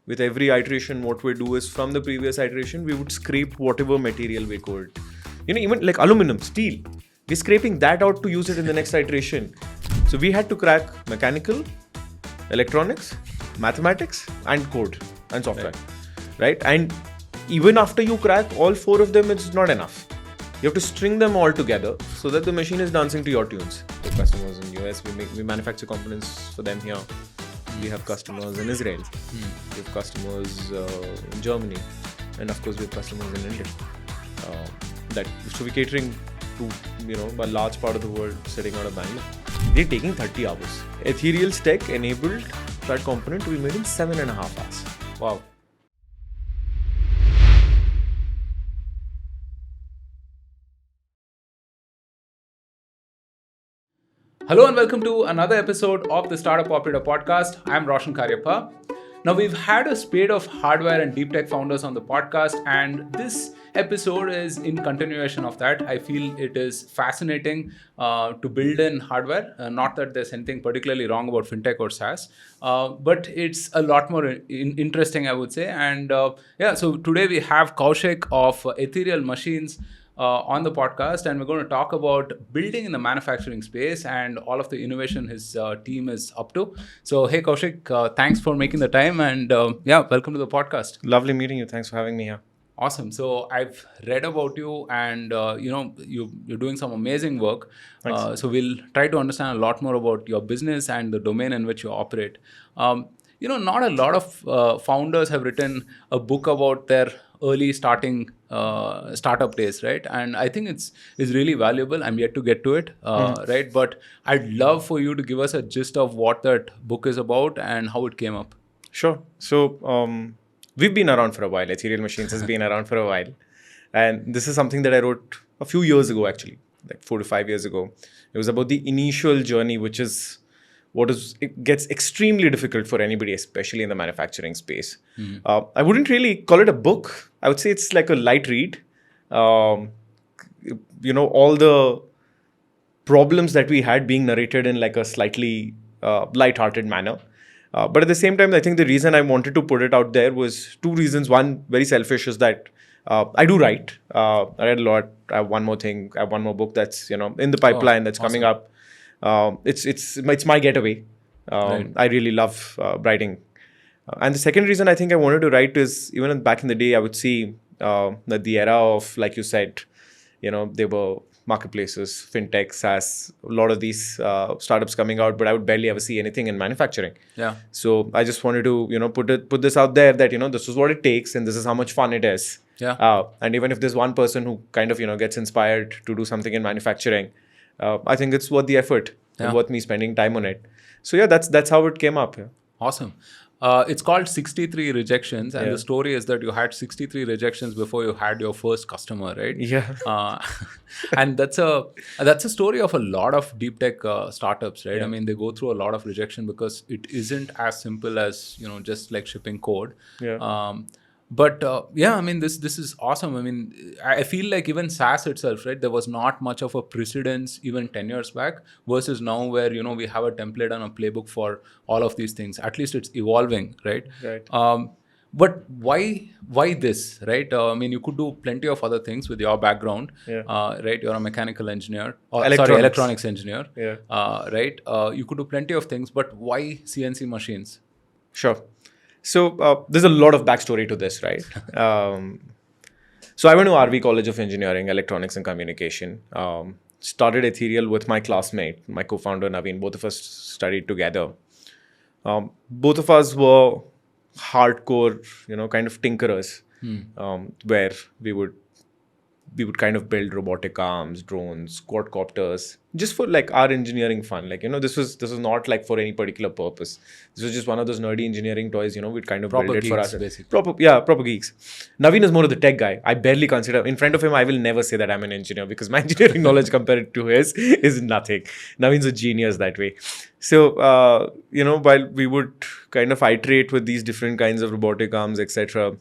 with every iteration, what we do is from the previous iteration, we would scrape whatever material we could. Even like aluminum, steel, we're scraping that out to use it in the next iteration. So we had to crack mechanical, electronics, mathematics, and code and software, right? And even after you crack all 4 of them, it's not enough. You have to string them all together so that the machine is dancing to your tunes. The customers in US, we manufacture components for them here. We have customers in Israel. We have customers in Germany, and of course we have customers in India. So we're catering to a large part of the world sitting out of Bangalore. They're taking 30 hours. Ethereal's tech enabled that component to be made in 7.5 hours. Wow. Hello and welcome to another episode of the Startup Operator Podcast. I'm Roshan. Now, we've had a spate of hardware and deep tech founders on the podcast, and this episode is in continuation of that. I feel it is fascinating to build in hardware. Not that there's anything particularly wrong about fintech or SaaS, but it's a lot more interesting, I would say. And so today we have Kaushik of Ethereal Machines on the podcast, and we're going to talk about building in the manufacturing space and all of the innovation his team is up to. So, hey Kaushik, thanks for making the time, and welcome to the podcast. Lovely meeting you. Thanks for having me here. Awesome. So I've read about you, and you're doing some amazing work. So we'll try to understand a lot more about your business and the domain in which you operate. Not a lot of founders have written a book about their early startup days, right? And I think it's really valuable. I'm yet to get to it, right? But I'd love for you to give us a gist of what that book is about and how it came up. Sure. So we've been around for a while. Ethereal Machines has been around for a while. And this is something that I wrote a few years ago, actually, like 4 to 5 years ago. It was about the initial journey, which is it gets extremely difficult for anybody, especially in the manufacturing space. I wouldn't really call it a book. I would say it's like a light read. All the problems that we had being narrated in like a slightly light-hearted manner. But at the same time, I think the reason I wanted to put it out there was 2 reasons. One, very selfish, is that I do write. I read a lot. I have one more thing. I have one more book that's in the pipeline that's coming up. It's my getaway. Right. I really love writing. And the second reason I think I wanted to write is, even back in the day, I would see that the era of, like you said, there were marketplaces, fintech, SaaS, a lot of these startups coming out, but I would barely ever see anything in manufacturing. Yeah. So I just wanted to, put this out there that, this is what it takes and this is how much fun it is. Yeah. And even if there's one person who kind of, gets inspired to do something in manufacturing, I think it's worth the effort and worth me spending time on it. So yeah, that's how it came up. Yeah. Awesome. It's called 63 Rejections, and the story is that you had 63 rejections before you had your first customer, right? Yeah. And that's a story of a lot of deep tech startups, right? Yeah. I mean, they go through a lot of rejection because it isn't as simple as just like shipping code. Yeah. But I mean, this is awesome. I mean, I feel like even SaaS itself, right? There was not much of a precedence even 10 years back versus now where, we have a template and a playbook for all of these things. At least it's evolving, right? Right. But why this, right? I mean, you could do plenty of other things with your background, right? You're a mechanical engineer, electronics engineer, right? You could do plenty of things, but why CNC machines? Sure. So there's a lot of backstory to this, right? So I went to RV College of Engineering, Electronics and Communication. Started Ethereal with my classmate, my co-founder Naveen. Both of us studied together. Both of us were hardcore, kind of tinkerers, where we would kind of build robotic arms, drones, quadcopters, just for like our engineering fun. Like, this was not like for any particular purpose. This was just one of those nerdy engineering toys, we'd kind of proper build it geeks, for us. Basically. Proper geeks. Naveen is more of the tech guy. I barely consider, in front of him, I will never say that I'm an engineer because my engineering knowledge compared to his is nothing. Naveen's a genius that way. So, while we would kind of iterate with these different kinds of robotic arms, etc.,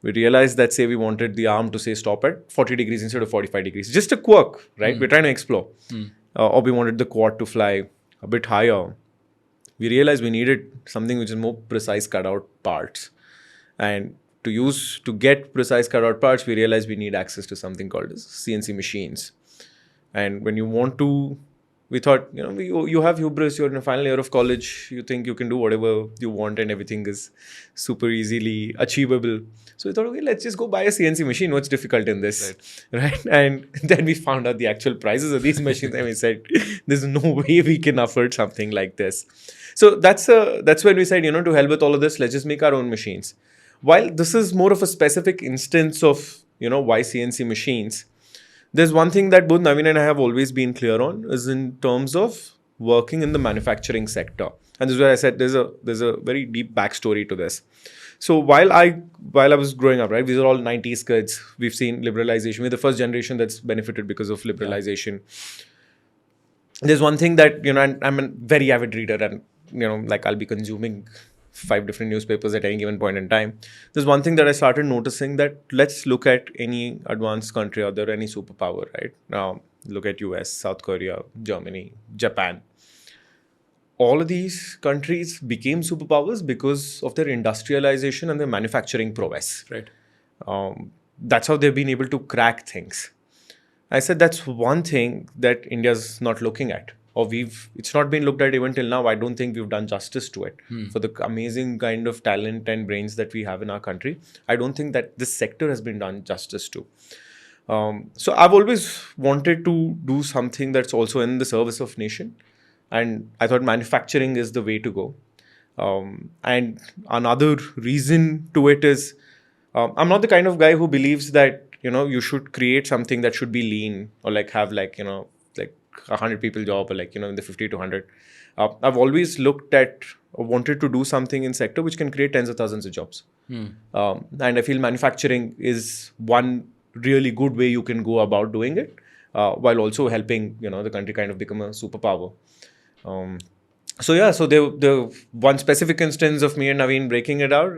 we realized that, say, we wanted the arm to, say, stop at 40 degrees instead of 45 degrees. Just a quirk, right? We're trying to explore. Or we wanted the quad to fly a bit higher. We realized we needed something which is more precise cutout parts. And to get precise cutout parts, we realized we need access to something called as CNC machines. And when you want to, we thought, you have hubris, you're in the final year of college, you think you can do whatever you want and everything is super easily achievable. So we thought, okay, let's just go buy a CNC machine. What's difficult in this? Right? And then we found out the actual prices of these machines and we said, there's no way we can afford something like this. So that's when we said, to hell with all of this, let's just make our own machines. While this is more of a specific instance of, why CNC machines, there's one thing that both Naveen and I have always been clear on is in terms of working in the manufacturing sector. And this is where I said there's a very deep backstory to this. So while I was growing up, right, these are all 90s kids. We've seen liberalization. We're the first generation that's benefited because of liberalization. There's one thing that, I'm a very avid reader and, I'll be consuming 5 different newspapers at any given point in time. There's one thing that I started noticing that let's look at any advanced country out there, any superpower, right? Now, look at US, South Korea, Germany, Japan. All of these countries became superpowers because of their industrialization and their manufacturing prowess. Right. That's how they've been able to crack things. I said that's one thing that India's not looking at. Or it's not been looked at even till now. I don't think we've done justice to it. For the amazing kind of talent and brains that we have in our country, I don't think that this sector has been done justice to. So I've always wanted to do something that's also in the service of nation. And I thought manufacturing is the way to go. And another reason to it is, I'm not the kind of guy who believes that, you should create something that should be lean or have 100 people job or in the 50 to 100. I've always looked at or wanted to do something in sector which can create tens of thousands of jobs. And I feel manufacturing is one really good way you can go about doing it while also helping, the country kind of become a superpower. So the one specific instance of me and Naveen breaking it out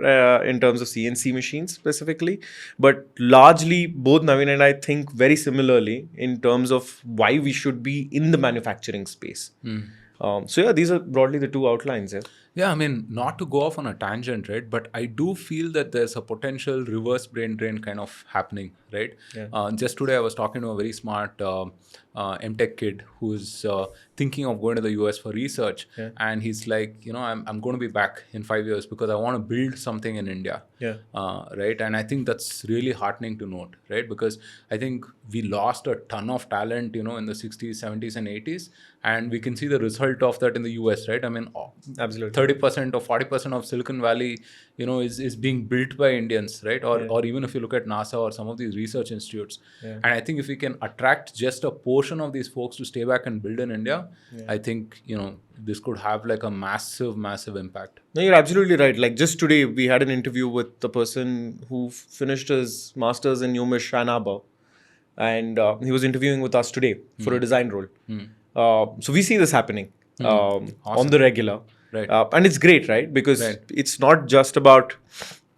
in terms of CNC machines specifically, but largely both Naveen and I think very similarly in terms of why we should be in the manufacturing space. These are broadly the two outlines. Yeah. Yeah, I mean, not to go off on a tangent, right? But I do feel that there's a potential reverse brain drain kind of happening, right? Yeah. Just today, I was talking to a very smart MTech kid who's thinking of going to the US for research. Yeah. And he's like, I'm going to be back in 5 years because I want to build something in India. Yeah. Right. And I think that's really heartening to note, right? Because I think we lost a ton of talent, in the 60s, 70s, and 80s. And we can see the result of that in the US, right? I mean, absolutely. 30% or 40% of Silicon Valley, is being built by Indians, right? Or even if you look at NASA or some of these research institutes. Yeah. And I think if we can attract just a portion of these folks to stay back and build in India, I think, this could have a massive, massive impact. No, you're absolutely right. Just today, we had an interview with the person who finished his master's in Newmish, Ann Arbor. And he was interviewing with us today for a design role. So we see this happening Awesome. on the regular. Right. And it's great, right? Because it's not just about,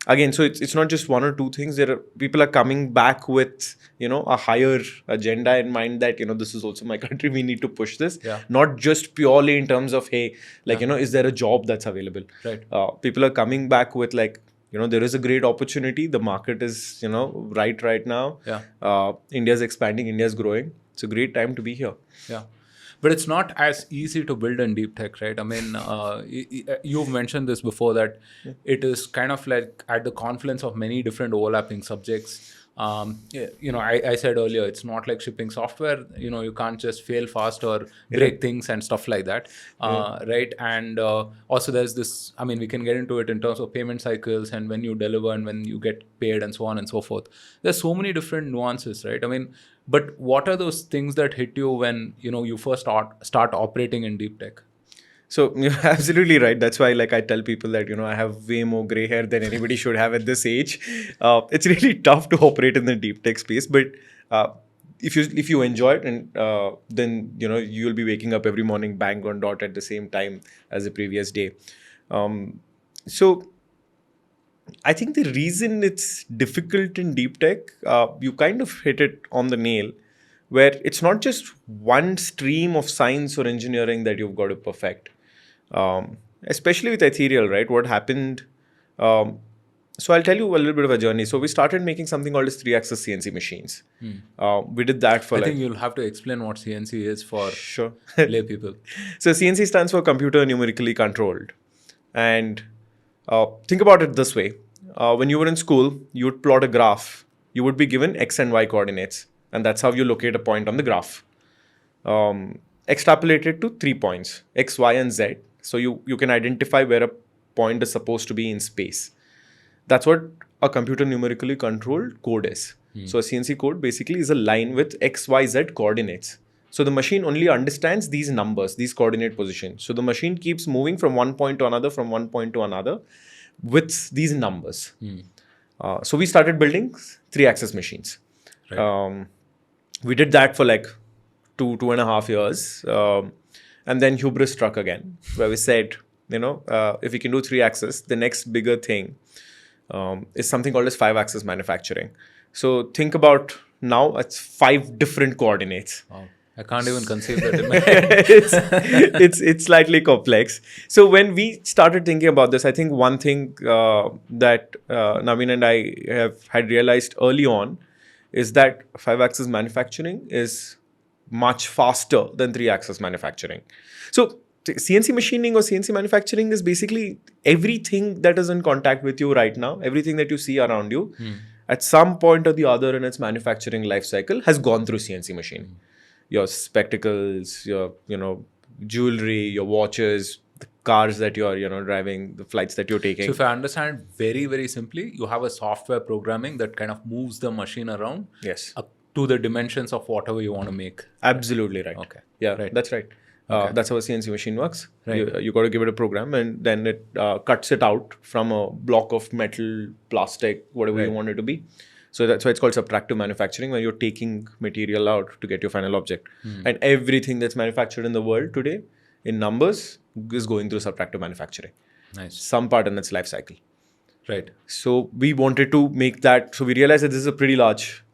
again, so it's not just one or two things. People are coming back with, a higher agenda in mind that, this is also my country. We need to push this. Yeah. Not just purely in terms of, hey, is there a job that's available? Right. People are coming back with there is a great opportunity. The market is, right now. Yeah. India's expanding. India's growing. It's a great time to be here. Yeah. But it's not as easy to build in deep tech, right? I mean, you've mentioned this before that it is kind of like at the confluence of many different overlapping subjects. I said earlier, it's not like shipping software. You can't just fail fast or break things and stuff like that, right? And also there's this, I mean, we can get into it in terms of payment cycles and when you deliver and when you get paid and so on and so forth. There's so many different nuances, right? I mean, but what are those things that hit you when, you first start operating in deep tech? So you're absolutely right. That's why, I tell people that, I have way more gray hair than anybody should have at this age. It's really tough to operate in the deep tech space. But if you enjoy it, and then, you'll be waking up every morning bang on dot at the same time as the previous day. So I think the reason it's difficult in deep tech, you kind of hit it on the nail, where it's not just one stream of science or engineering that you've got to perfect. Especially with Ethereal, right? What happened, So I'll tell you a little bit of a journey. So we started making something called as 3-axis CNC machines. We did that for I think you'll have to explain what CNC is for sure. lay people. So CNC stands for computer numerically controlled. And think about it this way. When you were in school, you would plot a graph. You would be given X and Y coordinates. And that's how you locate a point on the graph. Extrapolated to 3 points, X, Y, and Z. So you can identify where a point is supposed to be in space. That's what a computer numerically controlled code is. So a CNC code basically is a line with X, Y, Z coordinates. So the machine only understands these numbers, these coordinate positions. So the machine keeps moving from one point to another, from one point to another with these numbers. So we started building 3-axis machines. Right. We did that for like 2.5 years. And then hubris struck again, where we said, if we can do 3-axis, the next bigger thing is something called as 5-axis manufacturing. So think about now it's 5 different coordinates. Wow. I can't even conceive that in my head. it's slightly complex. So when we started thinking about this, I think one thing that Naveen and I had realized early on is that 5-axis manufacturing is much faster than 3-axis manufacturing. So CNC machining or CNC manufacturing is basically everything that is in contact with you right now, everything that you see around you, at some point or the other in its manufacturing life cycle has gone through CNC machining. Your spectacles, your jewelry, your watches, the cars that you're driving, the flights that you're taking. So if I understand very, very simply, you have a software programming that kind of moves the machine around Yes. To the dimensions of whatever you want to make. Absolutely right. Okay. Yeah, Right. that's right. That's how a CNC machine works. Right. You got to give it a program, and then it cuts it out from a block of metal, plastic, whatever you want it to be. So that's why it's called subtractive manufacturing, where you're taking material out to get your final object. And everything that's manufactured in the world today, in numbers, is going through subtractive manufacturing. Nice. Some part in its life cycle. Right. So we wanted to make that. So we realized that this is a pretty large,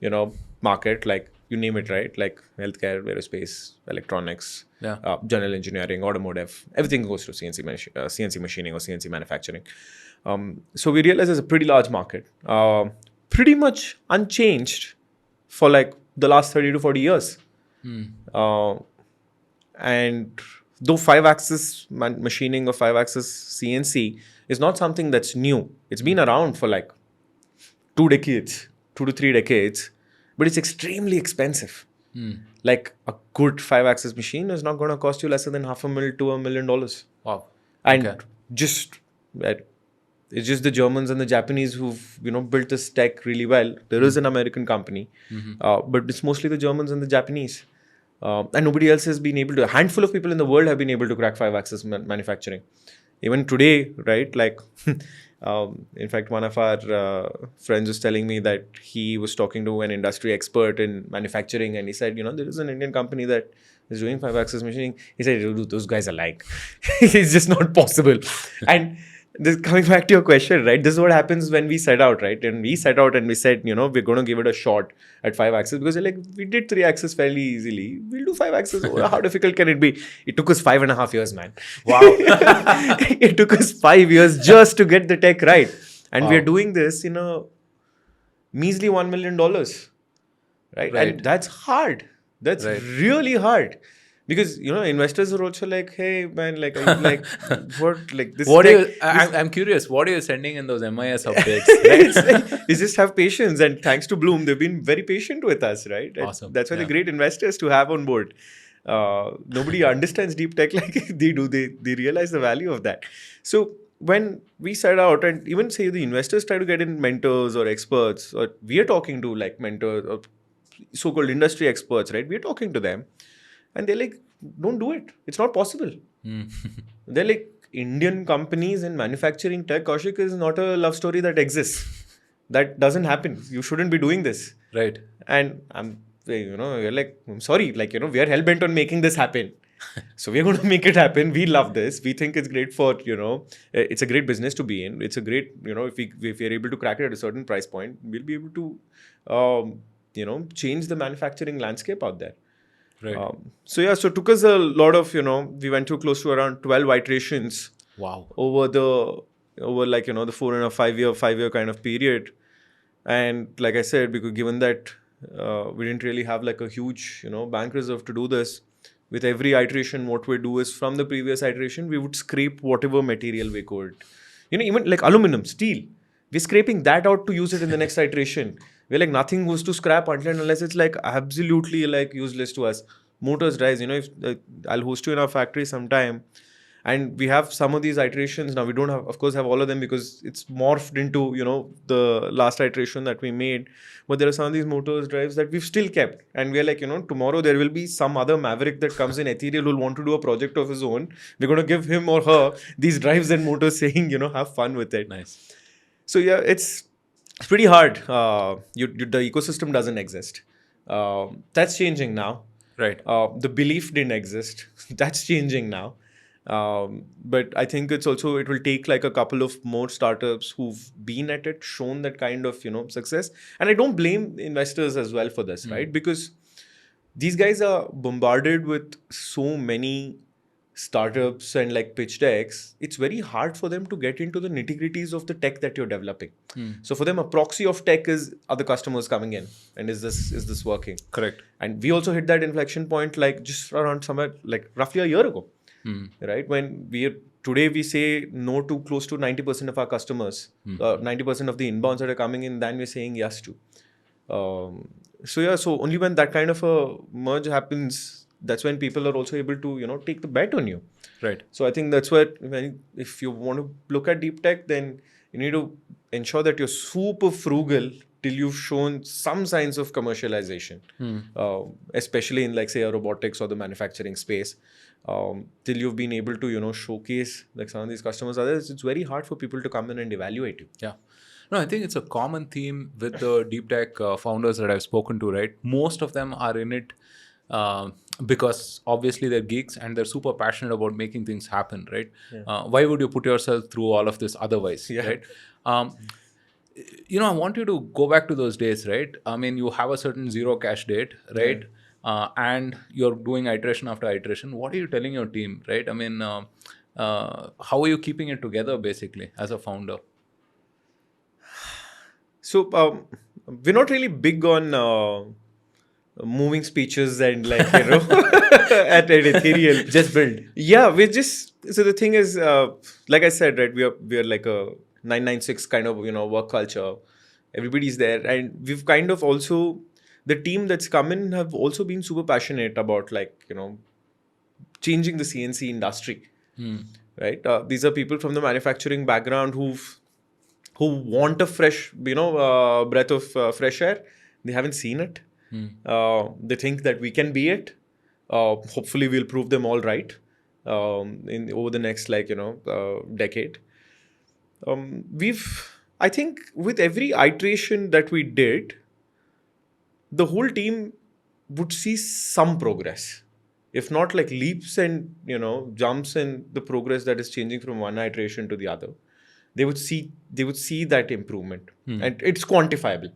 market, like you name it, right? Like healthcare, aerospace, electronics, general engineering, automotive, everything goes through CNC machining or CNC manufacturing. So we realized it's a pretty large market, pretty much unchanged for like the last 30 to 40 years. And though 5-axis machining or 5-axis CNC is not something that's new, it's been around for like 2 to 3 decades, but it's extremely expensive. Like a good 5-axis machine is not going to cost you lesser than $500,000 to $1 million. Wow. And it's just the Germans and the Japanese who've built this tech really well. There is an American company, but it's mostly the Germans and the Japanese. And nobody else has been able to. A handful of people in the world have been able to crack 5-axis manufacturing. Even today, right? Like, in fact, one of our friends was telling me that he was talking to an industry expert in manufacturing, and he said, there is an Indian company that is doing 5-axis machining. He said, dude, those guys are lying. It's just not possible. And this, coming back to your question, right? This is what happens when we set out, right? And we set out and we said, we're going to give it a shot at 5-axis because we did 3-axis fairly easily. We'll do 5-axis. How difficult can it be? It took us 5.5 years, man. Wow. It took us 5 years just to get the tech right. And we're doing this in a measly $1 million, right? And that's hard. That's really hard. Because investors are also like, hey man, like, are you like, what, like this? What I'm curious. What are you sending in those MIS updates? Right? You just have patience, and thanks to Bloom, they've been very patient with us, right? Awesome. That's why they're great investors to have on board. Nobody understands deep tech like they do. They realize the value of that. So when we set out, and even say the investors try to get in mentors or experts, or we are talking to like mentors or so-called industry experts, right? We're talking to them. And they're like, don't do it. It's not possible. They're like, Indian companies in manufacturing tech, Kaushik, is not a love story that exists. That doesn't happen. You shouldn't be doing this. Right. And you're like, I'm sorry, like, we are hell-bent on making this happen. So we're going to make it happen. We love this. We think it's great for, it's a great business to be in. It's a great, if we're able to crack it at a certain price point, we'll be able to, change the manufacturing landscape out there. Right. So it took us a lot of, we went through close to around 12 iterations. Wow. Over the over like, the 4.5 year kind of period. And like I said, because given that we didn't really have like a huge, bank reserve to do this, with every iteration, what we do is from the previous iteration, we would scrape whatever material we could. Even like aluminum, steel, we're scraping that out to use it in the next iteration. We're like, nothing goes to scrap unless it's like absolutely like useless to us. Motors, drives, if I'll host you in our factory sometime, and we have some of these iterations now. We don't have, of course, have all of them because it's morphed into the last iteration that we made. But there are some of these motors, drives that we've still kept, and we're like, tomorrow there will be some other maverick that comes in Ethereal who'll want to do a project of his own. We're going to give him or her these drives and motors, saying, have fun with it. Nice. So yeah, it's pretty hard. The ecosystem doesn't exist. That's changing now. Right. The belief didn't exist. That's changing now. But I think it will take like a couple of more startups who've been at it, shown that kind of, success. And I don't blame investors as well for this, right? Because these guys are bombarded with so many startups and like pitch decks. It's very hard for them to get into the nitty-gritties of the tech that you're developing. So for them, a proxy of tech is, are the customers coming in, and is this working? Correct. And we also hit that inflection point like just around somewhere like roughly a year ago. Right? When today we say no to close to 90% of our customers, 90% of the inbounds that are coming in, then we're saying yes to. So only when that kind of a merge happens, that's when people are also able to, take the bet on you. Right. So I think that's what, if you want to look at deep tech, then you need to ensure that you're super frugal till you've shown some signs of commercialization, especially in like say a robotics or the manufacturing space. Till you've been able to, showcase like some of these customers, others, it's very hard for people to come in and evaluate you. Yeah. No, I think it's a common theme with the deep tech founders that I've spoken to, right? Most of them are in it because obviously they're geeks and they're super passionate about making things happen, right? Yeah. Why would you put yourself through all of this otherwise, right? I want you to go back to those days, right? I mean, you have a certain zero cash date, right? Yeah. And you're doing iteration after iteration. What are you telling your team, right? I mean, how are you keeping it together, basically, as a founder? So, we're not really big on moving speeches and like, at Ethereal. Just build. Yeah, so the thing is, like I said, right, we are like a 996 kind of, work culture. Everybody's there. And we've kind of also, the team that's come in have also been super passionate about like, changing the CNC industry, right? These are people from the manufacturing background who want a fresh, breath of fresh air. They haven't seen it. They think that we can be it. Hopefully we'll prove them all right over the next decade. I think with every iteration that we did, the whole team would see some progress, if not like leaps and jumps in the progress that is changing from one iteration to the other. They would see that improvement, and it's quantifiable.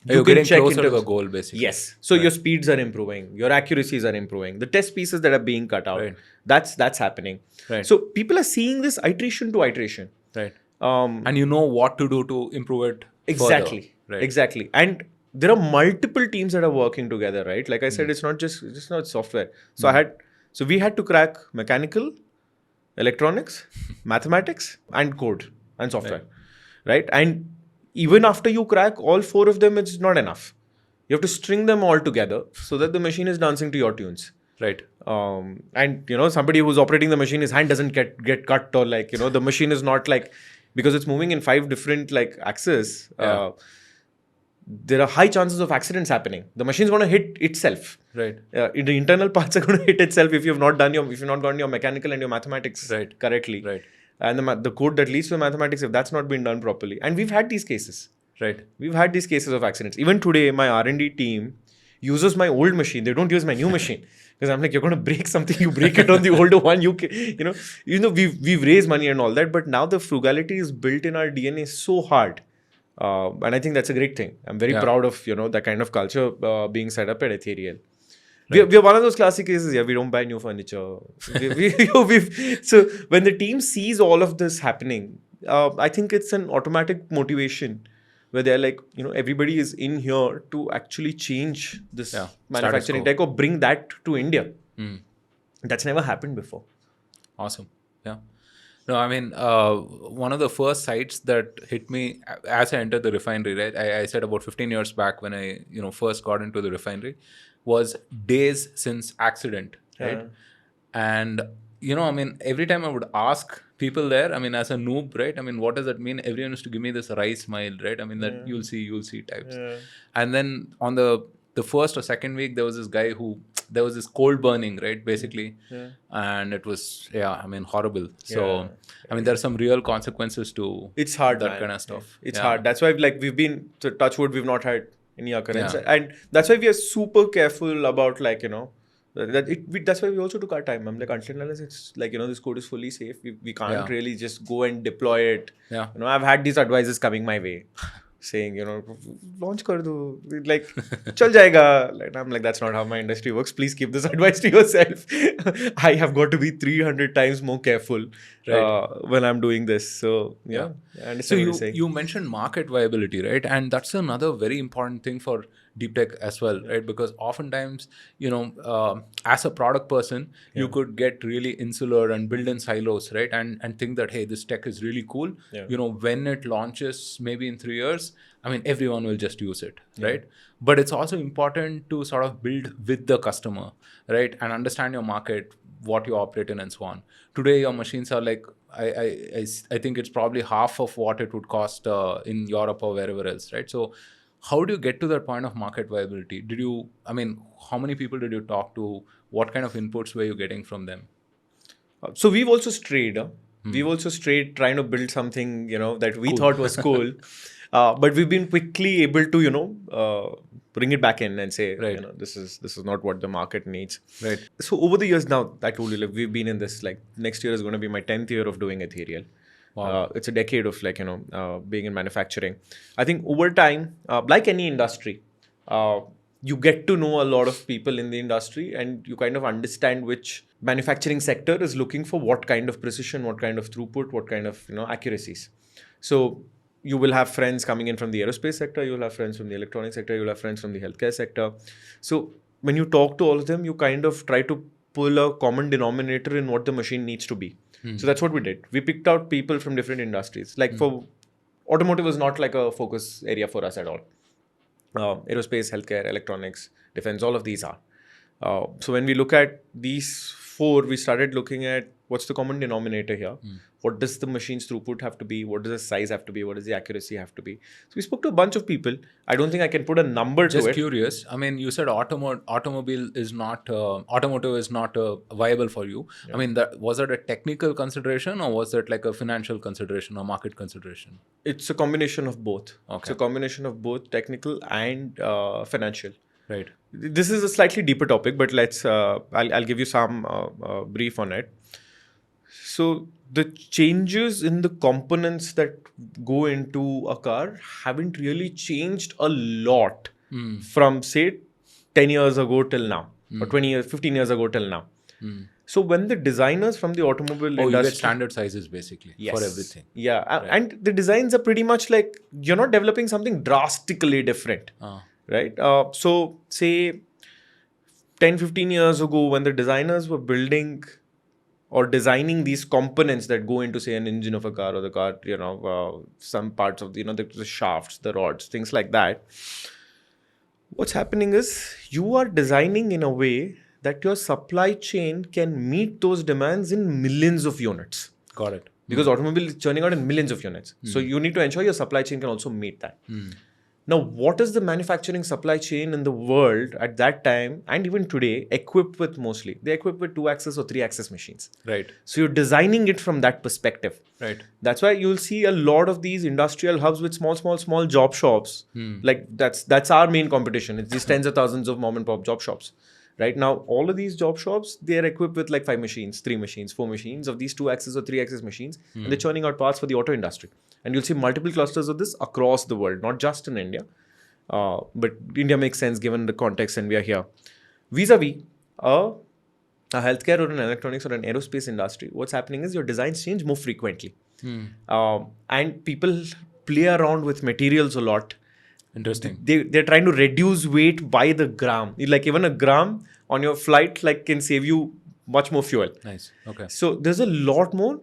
You're getting closer to the goal, basically. Yes. So your speeds are improving, your accuracies are improving, the test pieces that are being cut out, that's happening. Right. So people are seeing this iteration to iteration. Right. And you know what to do to improve it. Exactly. Right. Exactly. And there are multiple teams that are working together, right? Like I said, it's not software. So we had to crack mechanical, electronics, mathematics, and code and software, right? And even after you crack all four of them, it's not enough. You have to string them all together so that the machine is dancing to your tunes. Right. And somebody who's operating the machine, his hand doesn't get cut, or like the machine is not like, because it's moving in 5 different like axes. There are high chances of accidents happening. The machine's going to hit itself. Right. The internal parts are going to hit itself if you've not gotten your mechanical and your mathematics correctly. Right. And the code that leads to mathematics, if that's not been done properly. And we've had these cases. Right. We've had these cases of accidents. Even today, my R&D team uses my old machine. They don't use my new machine. Because I'm like, you're going to break something, you break it on the older one. We've raised money and all that. But now the frugality is built in our DNA so hard. And I think that's a great thing. I'm very proud of, that kind of culture being set up at Ethereal. We're one of those classic cases. Yeah, we don't buy new furniture. So when the team sees all of this happening, I think it's an automatic motivation where they're like, everybody is in here to actually change this manufacturing tech or bring that to India. That's never happened before. Awesome. Yeah. No, I mean, one of the first sites that hit me as I entered the refinery, right? I said about 15 years back when I, first got into the refinery, was days since accident, right? And, I mean, every time I would ask people there, I mean, as a noob, right? I mean, what does that mean? Everyone used to give me this wry smile, right? I mean, that you'll see types. And then on the first or second week, there was this guy there was this cold burning, right? Basically. And it was, I mean, horrible. So, I mean, there are some real consequences to it's hard, that kind of stuff. It's hard. That's why we've been, to touch wood, we've not had any occurrence. And that's why we are super careful about that's why we also took our time. I'm like, until unless it's like, this code is fully safe, we can't really just go and deploy it. I've had these advices coming my way saying, launch kar do, like, chal jayega. Like, I'm like, that's not how my industry works. Please keep this advice to yourself. I have got to be 300 times more careful when I'm doing this. So, I understand so what you're saying. You mentioned market viability, right? And that's another very important thing for deep tech as well, right? Because oftentimes, as a product person, you could get really insular and build in silos, right? And think that, hey, this tech is really cool. When it launches, maybe in 3 years, I mean, everyone will just use it, right? But it's also important to sort of build with the customer, right? And understand your market, what you operate in and so on. Today, your machines are like, I think it's probably half of what it would cost in Europe or wherever else, right? So how do you get to that point of market viability? How many people did you talk to? What kind of inputs were you getting from them? So we've also strayed. We've also strayed trying to build something, that we thought was cool. But we've been quickly able to, bring it back in and say, this is not what the market needs. Right. So over the years now, I told you, we've been in this, next year is going to be my 10th year of doing Ethereal. Wow. It's a decade of being in manufacturing. I think over time, like any industry, you get to know a lot of people in the industry and you kind of understand which manufacturing sector is looking for what kind of precision, what kind of throughput, what kind of accuracies. So you will have friends coming in from the aerospace sector, you'll have friends from the electronic sector, you'll have friends from the healthcare sector. So when you talk to all of them, you kind of try to pull a common denominator in what the machine needs to be. So that's what we did. We picked out people from different industries. For automotive was not like a focus area for us at all. Aerospace, healthcare, electronics, defense, all of these are. So when we look at these four, we started looking at what's the common denominator here. What does the machine's throughput have to be? What does the size have to be? What does the accuracy have to be? So we spoke to a bunch of people. I don't think I can put a number to it. Just curious. I mean, you said automotive is not viable for you. Yeah. I mean, was that a technical consideration or was that like a financial consideration or market consideration? It's a combination of both. Okay. It's a combination of both technical and financial. Right. This is a slightly deeper topic, but I'll give you some brief on it. So the changes in the components that go into a car haven't really changed a lot from say 10 years ago till now or 20 years, 15 years ago till now. So when the designers from the automobile industry... you get standard sizes basically for everything. Yeah. Right. And the designs are pretty much like, you're not developing something drastically different. Right. So say 10, 15 years ago when the designers were building or designing these components that go into say an engine of a car or the car, some parts of the shafts, the rods, things like that. What's happening is you are designing in a way that your supply chain can meet those demands in millions of units. Got it. Because automobile is churning out in millions of units. So you need to ensure your supply chain can also meet that. Now, what is the manufacturing supply chain in the world at that time and even today equipped with mostly? They're equipped with 2-axis or 3-axis machines. Right. So you're designing it from that perspective. Right. That's why you'll see a lot of these industrial hubs with small job shops. Like that's our main competition. It's these tens of thousands of mom and pop job shops. Right now, all of these job shops, they're equipped with like 5 machines, 3 machines, 4 machines of these 2-axis or 3-axis machines. And they're churning out parts for the auto industry. And you'll see multiple clusters of this across the world, not just in India. But India makes sense given the context and we are here. Vis-a-vis a healthcare or an electronics or an aerospace industry, what's happening is your designs change more frequently. And people play around with materials a lot. Interesting. They're trying to reduce weight by the gram. Like even a gram on your flight like can save you much more fuel. Nice. Okay. So there's a lot more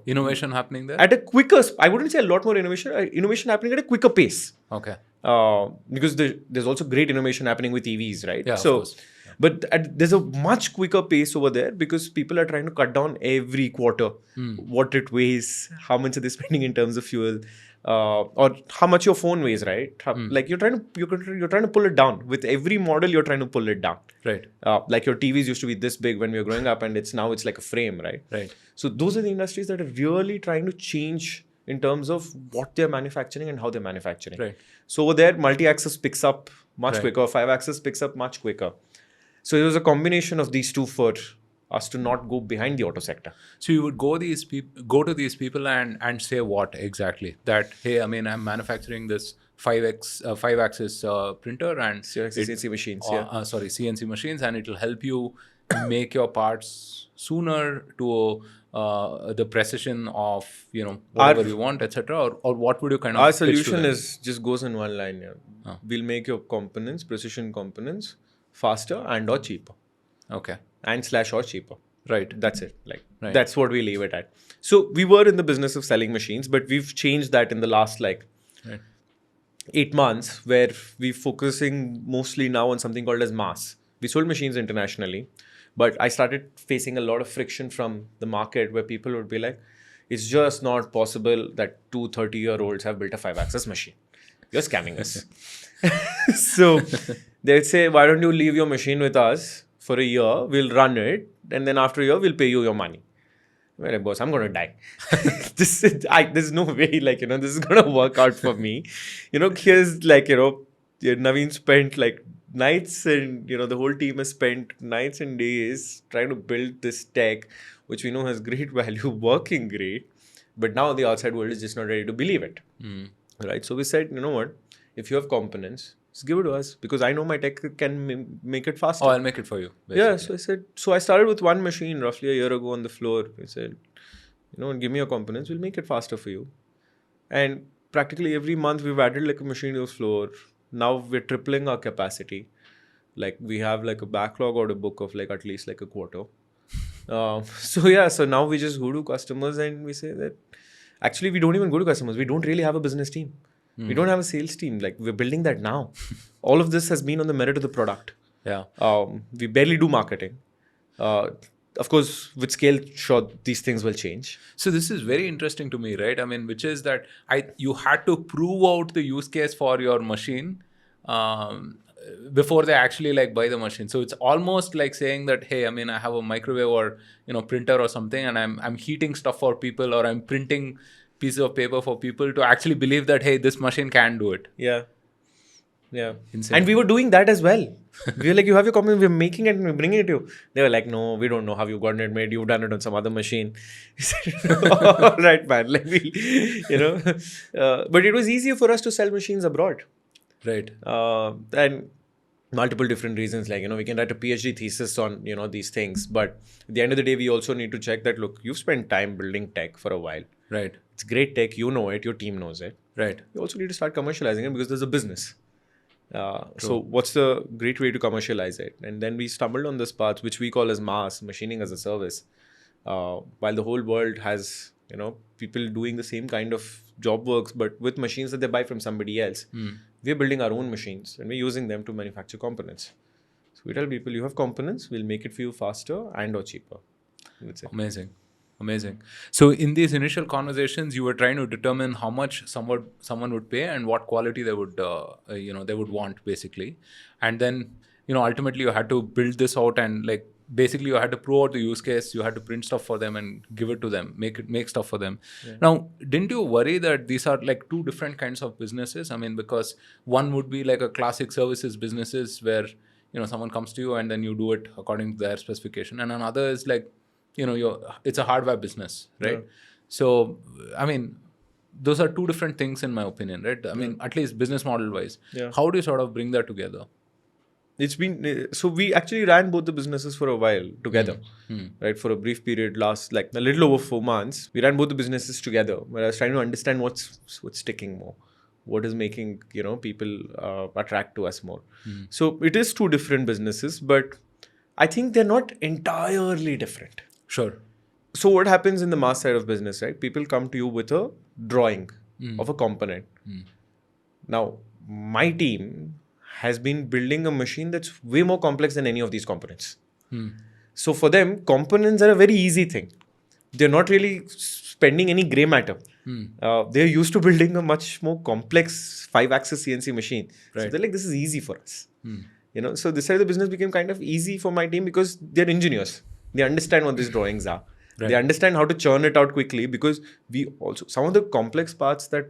Innovation happening there? at a quicker. I wouldn't say a lot more innovation. Innovation happening at a quicker pace. Okay. Because there's also great innovation happening with EVs, right? Yeah, of so, course. Yeah. But there's a much quicker pace over there because people are trying to cut down every quarter what it weighs, how much are they spending in terms of fuel, or how much your phone weighs, right? Like you're trying to pull it down with every model. You're trying to pull it down. Right. Like your TVs used to be this big when we were growing up, and it's like a frame, right? Right. So those are the industries that are really trying to change in terms of what they're manufacturing and how they're manufacturing. Right. So over there, multi-axis picks up much Right. quicker, 5-axis picks up much quicker. So it was a combination of these two for us to not go behind the auto sector. So you would go to these people and say what exactly? That, hey, I mean, I'm manufacturing this 5-axis printer and CNC machines, CNC machines, and it will help you make your parts sooner to the precision of whatever you want, etc. Or what would you kind of Our pitch to solution them? is just goes in one line. Yeah. We'll make your components, precision components, faster and or cheaper. Okay. And / or cheaper. Right. That's it. Like Right. that's what we leave it at. So we were in the business of selling machines, but we've changed that in the last Right. 8 months, where we're focusing mostly now on something called as mass. We sold machines internationally, but I started facing a lot of friction from the market where people would be like, it's just not possible that 2 30-year-olds have built a 5-axis machine. You're scamming us. So they'd say, why don't you leave your machine with us for a year? We'll run it. And then after a year, we'll pay you your money. I'm like, boss, I'm going to die. There's no way, this is going to work out for me. Here's Naveen spent nights and, the whole team has spent nights and days trying to build this tech, which we know has great value, working great. But now the outside world is just not ready to believe it. Right? So we said, you know what? If you have components, just give it to us because I know my tech can make it faster. Oh, I'll make it for you. Basically. Yeah, so I said, I started with one machine roughly a year ago on the floor. I said, give me your components, we'll make it faster for you. And practically every month we've added a machine to the floor. Now we're tripling our capacity. We have a backlog order book of at least a quarter. So now we just go to customers and we say that actually we don't even go to customers. We don't really have a business team. We don't have a sales team. We're building that now. All of this has been on the merit of the product. Yeah. We barely do marketing. Of course, with scale, sure, these things will change. So this is very interesting to me, right? I mean, which is that you had to prove out the use case for your machine before they actually buy the machine. So it's almost like saying that, hey, I mean, I have a microwave or printer or something, and I'm heating stuff for people, or I'm printing pieces of paper for people to actually believe that, hey, this machine can do it. Yeah. Insane. And we were doing that as well. We were like, you have your component, we're making it and we're bringing it to you. They were like, no, we don't know how you've gotten it made. You've done it on some other machine. We said, all right, man. But it was easier for us to sell machines abroad. Right. And multiple different reasons. We can write a PhD thesis on, these things. But at the end of the day, we also need to check that, look, you've spent time building tech for a while. Right. It's great tech. You know it. Your team knows it. Right. You also need to start commercializing it because there's a business. So what's the great way to commercialize it? And then we stumbled on this path, which we call as mass, machining as a service. While the whole world has, people doing the same kind of job works, but with machines that they buy from somebody else. We're building our own machines and we're using them to manufacture components. So we tell people, you have components, we'll make it for you faster and or cheaper. That's it. Amazing. So in these initial conversations, you were trying to determine how much someone would pay and what quality they would they would want, basically. And then ultimately you had to build this out and basically you had to prove out the use case. You had to print stuff for them and give it to them, make stuff for them. Yeah. Now, didn't you worry that these are two different kinds of businesses? I mean, because one would be a classic services businesses where someone comes to you and then you do it according to their specification, and another is it's a hardware business, right? Yeah. So, I mean, those are two different things in my opinion, right? I mean, at least business model wise. Yeah. How do you sort of bring that together? it's been so we actually ran both the businesses for a while together, right? For a brief period, last like a little over 4 months, we ran both the businesses together. Where I was trying to understand what's sticking more, what is making people attract to us more. So it is two different businesses, but I think they're not entirely different. Sure. So what happens in the mass side of business, right? People come to you with a drawing of a component. Now, my team has been building a machine that's way more complex than any of these components. So for them, components are a very easy thing. They're not really spending any gray matter. They're used to building a much more complex 5-axis CNC machine. Right. So they're like, this is easy for us. So this side of the business became kind of easy for my team because they're engineers. They understand what these drawings are. Right. They understand how to churn it out quickly because we also, some of the complex parts that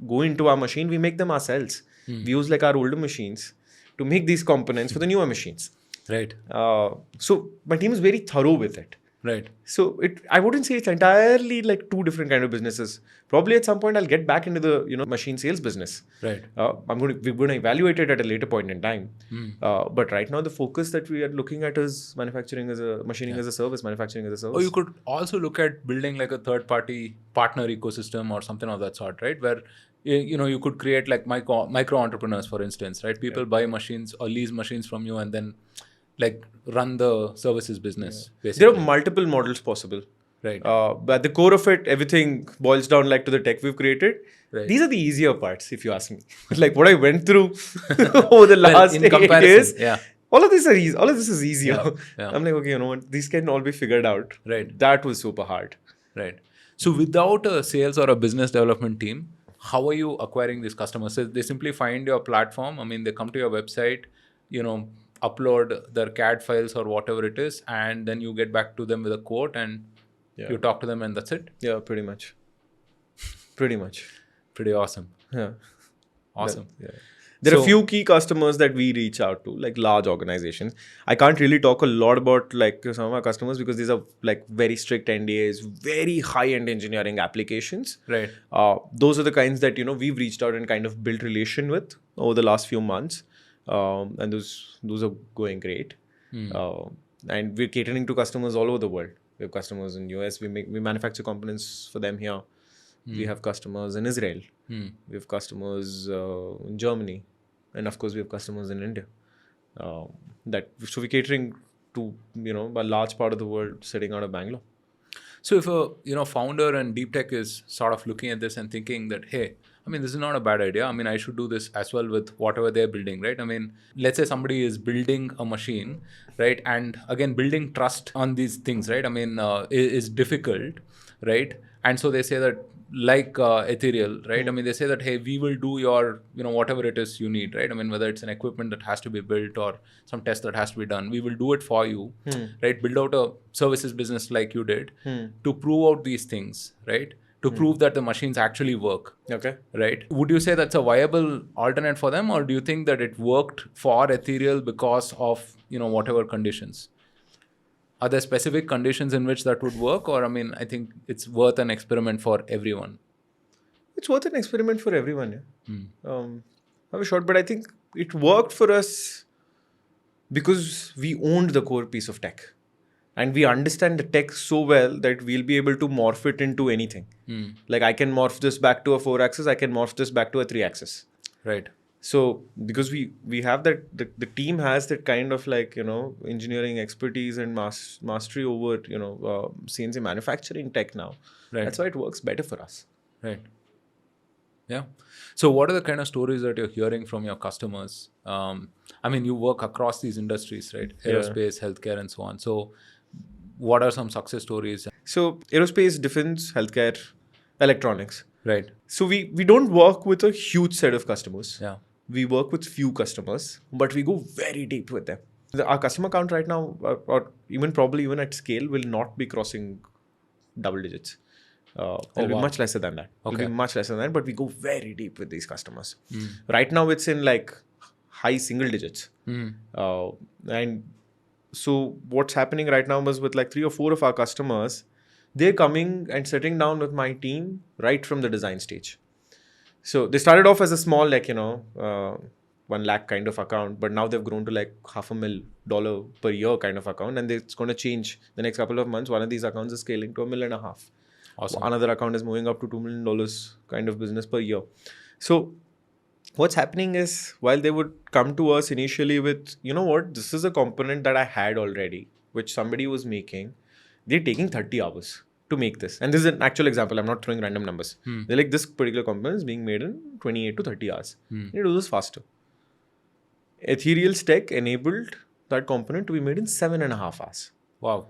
go into our machine, we make them ourselves. We use like our older machines to make these components for the newer machines. Right. So my team is very thorough with it. Right. So I wouldn't say it's entirely like two different kind of businesses. Probably at some point I'll get back into the machine sales business. Right. We're going to evaluate it at a later point in time. But right now the focus that we are looking at is machining as a service, manufacturing as a service. Or you could also look at building like a third-party partner ecosystem or something of that sort, right? Where you could create like micro entrepreneurs, for instance, right? People buy machines or lease machines from you and then like run the services business. Basically. There are multiple models possible. Right. But at the core of it, everything boils down like to the tech we've created. Right. These are the easier parts, if you ask me. Like what I went through over the last 8 years. Yeah. All of this is easier. Yeah. I'm like, okay, you know what? These can all be figured out. Right. That was super hard. Right. So without a sales or a business development team, how are you acquiring these customers? So they simply find your platform. I mean, they come to your website, upload their CAD files or whatever it is, and then you get back to them with a quote and you talk to them and that's it? Yeah, pretty much. Pretty awesome. Yeah. Awesome. There are a few key customers that we reach out to, like large organizations. I can't really talk a lot about like some of our customers because these are like very strict NDAs, very high-end engineering applications. Right. Those are the kinds that we've reached out and kind of built relation with over the last few months, and those are going great. And we're catering to customers all over the world. We have customers in US. We manufacture components for them here. We have customers in Israel. We have customers in Germany, and of course we have customers in India. So we're catering to a large part of the world sitting out of Bangalore. So if a founder and deep tech is sort of looking at this and thinking that, hey, I mean, this is not a bad idea. I mean, I should do this as well with whatever they're building, right? I mean, let's say somebody is building a machine, right? And again, building trust on these things, right? I mean, is difficult, right? And so they say that, like Ethereal, right? I mean, they say that, hey, we will do your, whatever it is you need, right? I mean, whether it's an equipment that has to be built or some test that has to be done, we will do it for you, right? Build out a services business like you did to prove out these things, right? To prove that the machines actually work. Okay. Right. Would you say that's a viable alternate for them, or do you think that it worked for Ethereal because of, whatever conditions? Are there specific conditions in which that would work? Or, I mean, I think it's worth an experiment for everyone. It's worth an experiment for everyone, yeah. I was short, but I think it worked for us because we owned the core piece of tech. And we understand the tech so well that we'll be able to morph it into anything. Like I can morph this back to a 4-axis, I can morph this back to a 3-axis. Right. So because we have that, the team has that kind of like, engineering expertise and mastery over, CNC manufacturing tech now. Right. That's why it works better for us. Right. Yeah. So what are the kind of stories that you're hearing from your customers? I mean, you work across these industries, right? Aerospace, healthcare, and so on. So what are some success stories? So aerospace, defense, healthcare, electronics. Right. So we don't work with a huge set of customers. Yeah. We work with few customers, but we go very deep with them. Our customer count right now, or probably even at scale, will not be crossing double digits. It'll be much lesser than that. Okay. It'll be much lesser than that, but we go very deep with these customers. Right now, it's in like high single digits. And so what's happening right now is with like 3 or 4 of our customers, they're coming and sitting down with my team right from the design stage. So they started off as a small, like, 1 lakh kind of account, but now they've grown to like $500,000 per year kind of account, and it's going to change the next couple of months. One of these accounts is scaling to $1.5 million. Awesome. Another account is moving up to $2 million kind of business per year. So what's happening is, while they would come to us initially with, you know what, this is a component that I had already, which somebody was making, they're taking 30 hours to make this. And this is an actual example. I'm not throwing random numbers. They're like, this particular component is being made in 28 to 30 hours. You do this faster. Ethereal Tech enabled that component to be made in 7.5 hours. Wow.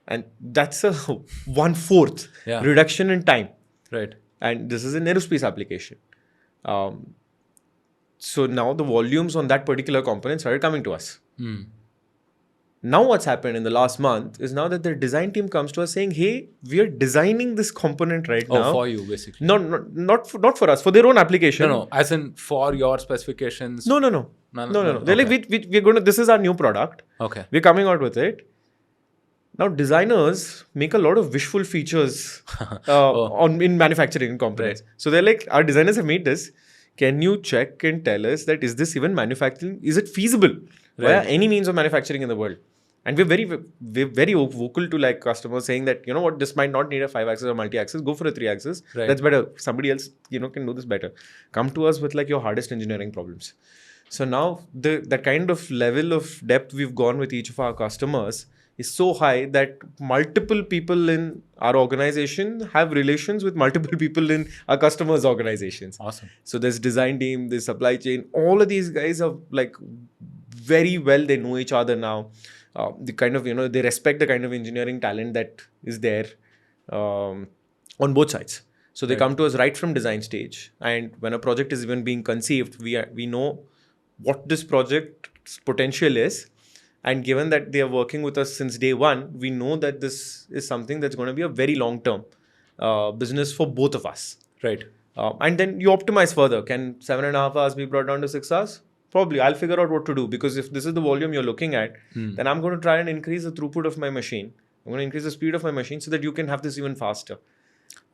And that's a 1/4 reduction in time. Right. And this is an aerospace application. So now the volumes on that particular component started coming to us. Now what's happened in the last month is now that their design team comes to us saying, hey, we are designing this component right now. Oh, for you, basically. No, not for us, for their own application. No, as in for your specifications. No. They're like, we're going to, this is our new product. Okay. We're coming out with it. Now, designers make a lot of wishful features in manufacturing components. Right. So they're like, our designers have made this. Can you check and tell us that is this even manufacturing? Is it feasible via any means of manufacturing in the world? And we're very vocal to like customers saying that, you know what, this might not need a 5-axis or multi-axis. Go for a 3-axis. Right. That's better. Somebody else, can do this better. Come to us with like your hardest engineering problems. So now that kind of level of depth we've gone with each of our customers is so high that multiple people in our organization have relations with multiple people in our customers' organizations. Awesome. So there's design team, there's supply chain. All of these guys are like very well, they know each other now. The kind of, they respect the kind of engineering talent that is there on both sides. So they come to us right from design stage. And when a project is even being conceived, we know what this project's potential is. And given that they are working with us since day one, we know that this is something that's going to be a very long-term business for both of us. Right. And then you optimize further. Can 7.5 hours be brought down to 6 hours? Probably. I'll figure out what to do, because if this is the volume you're looking at, then I'm going to try and increase the throughput of my machine. I'm going to increase the speed of my machine so that you can have this even faster.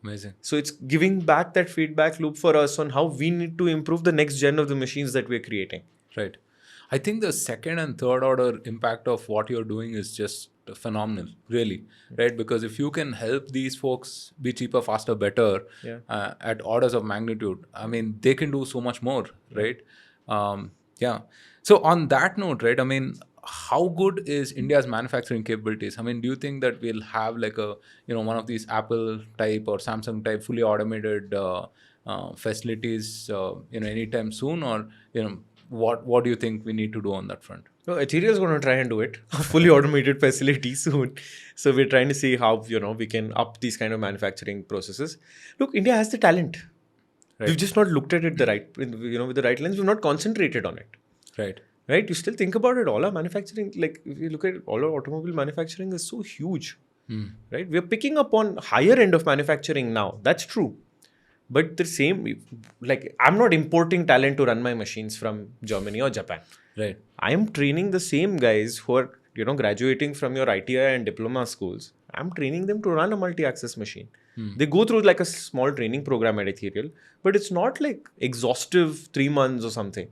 Amazing. So it's giving back that feedback loop for us on how we need to improve the next gen of the machines that we're creating. Right. I think the second and third order impact of what you're doing is just phenomenal, really, right? Because if you can help these folks be cheaper, faster, better at orders of magnitude, I mean, they can do so much more, right? So on that note, right, I mean, how good is India's manufacturing capabilities? I mean, do you think that we'll have like a, one of these Apple type or Samsung type fully automated facilities, anytime soon, or, what do you think we need to do on that front? No, Ethereal is going to try and do it. Fully automated facility soon. So we're trying to see how, we can up these kind of manufacturing processes. Look, India has the talent. Right. We've just not looked at it with the right lens. We've not concentrated on it. Right? You still think about it. All our manufacturing, like if you look at all our automobile manufacturing is so huge. Right? We're picking up on higher end of manufacturing now. That's true. But the same, like I'm not importing talent to run my machines from Germany or Japan. Right. I am training the same guys who are, graduating from your ITI and diploma schools. I'm training them to run a multi-axis machine. They go through like a small training program at Ethereal, but it's not like exhaustive 3 months or something.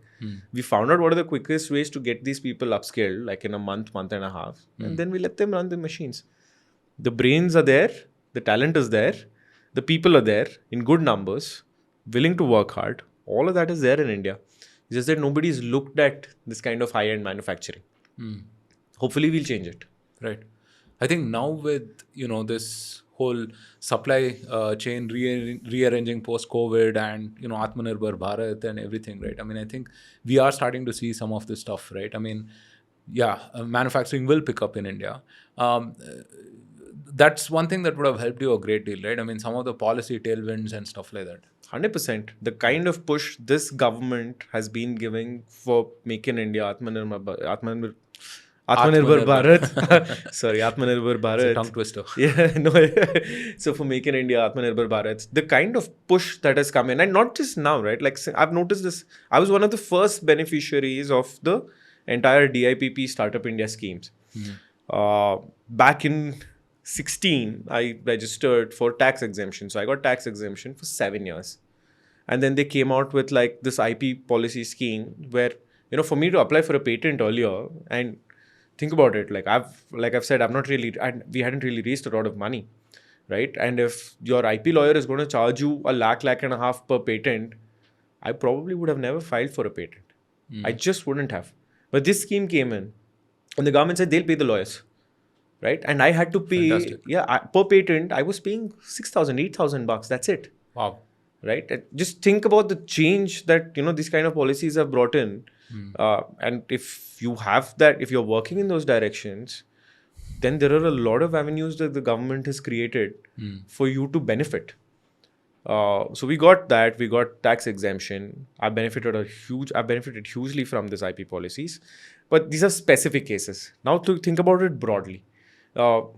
We found out what are the quickest ways to get these people upscaled, like in a month and a half. And then we let them run the machines. The brains are there. The talent is there. The people are there in good numbers, willing to work hard. All of that is there in India. It's just that nobody's looked at this kind of high-end manufacturing. Hopefully, we'll change it. Right. I think now with, this whole supply chain rearranging post-COVID and, Atma Nirbhar Bharat and everything, right? I mean, I think we are starting to see some of this stuff, right? I mean, manufacturing will pick up in India. That's one thing that would have helped you a great deal, right? I mean, some of the policy tailwinds and stuff like that. 100%. The kind of push this government has been giving for Make in India, Atmanirbhar Bharat. Sorry, Atmanirbhar Bharat. It's a tongue twister. Yeah, no. So for Make in India, Atmanirbhar Bharat, the kind of push that has come in, and not just now, right? Like I've noticed this. I was one of the first beneficiaries of the entire DIPP Startup India schemes. Back in 2016, I registered for tax exemption. So I got tax exemption for 7 years. and then they came out with like this IP policy scheme where, for me to apply for a patent earlier, and think about it, I've said, we hadn't really raised a lot of money, right? And if your IP lawyer is going to charge you $1.5 lakh per patent, I probably would have never filed for a patent. I just wouldn't have. But this scheme came in, and the government said they'll pay the lawyers, right? And I had to pay, Fantastic. per patent, I was paying $6,000, $8,000. That's it. Wow. Right? And just think about the change that, these kind of policies have brought in. And if you have that, if you're working in those directions, then there are a lot of avenues that the government has created for you to benefit. So we got that. We got tax exemption. I benefited hugely from these IP policies. But these are specific cases. Now to think about it broadly, all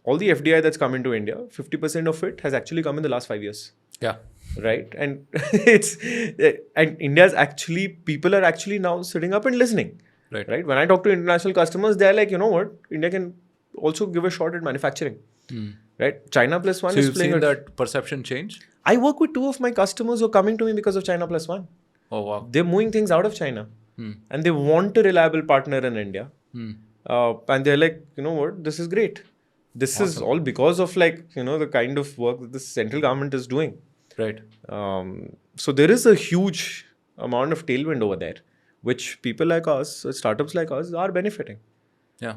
the FDI that's come into India, 50% of it has actually come in the last 5 years. Yeah. Right? And people are actually now sitting up and listening. Right? When I talk to international customers, they're like, you know what? India can also give a shot at manufacturing. Right? China plus one is playing. So you've seen that perception change? I work with 2 of my customers who are coming to me because of China plus one. Oh, wow. They're moving things out of China. And they want a reliable partner in India. And they're like, you know what? This is great. This is all because of the kind of work that the central government is doing. Right. So there is a huge amount of tailwind over there, which people like us, startups like us, are benefiting. Yeah.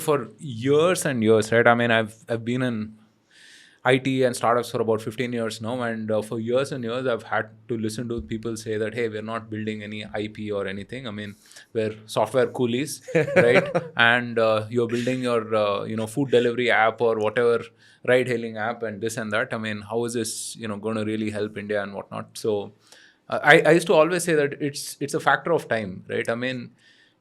For years and years, right? I mean, I've been in IT and startups for about 15 years now, and for years and years, I've had to listen to people say that, hey, we're not building any IP or anything. I mean, we're software coolies, right? And you're building your, food delivery app or whatever ride-hailing app and this and that. I mean, how is this, going to really help India and whatnot? So I used to always say that it's a factor of time, right? I mean,